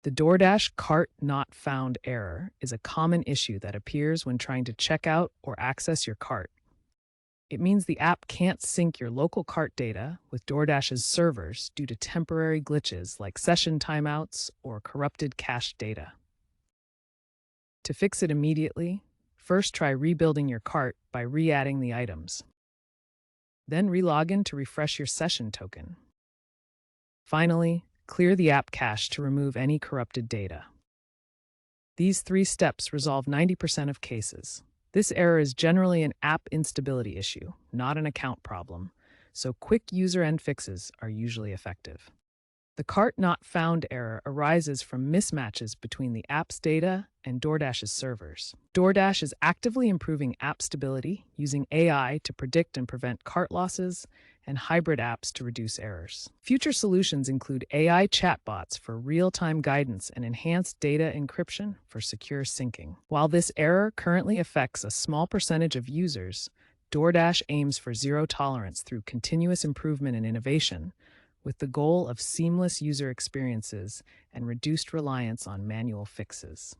The DoorDash cart not found error is a common issue that appears when trying to check out or access your cart. It means the app can't sync your local cart data with DoorDash's servers due to temporary glitches like session timeouts or corrupted cached data. To fix it immediately, first try rebuilding your cart by re-adding the items. Then relogin to refresh your session token. Finally, clear the app cache to remove any corrupted data. These 3 steps resolve 90% of cases. This error is generally an app instability issue, not an account problem, so quick user-end fixes are usually effective. The cart not found error arises from mismatches between the app's data and DoorDash's servers. DoorDash is actively improving app stability using AI to predict and prevent cart losses and hybrid apps to reduce errors. Future solutions include AI chatbots for real-time guidance and enhanced data encryption for secure syncing. While this error currently affects a small percentage of users, DoorDash aims for zero tolerance through continuous improvement and innovation, with the goal of seamless user experiences and reduced reliance on manual fixes.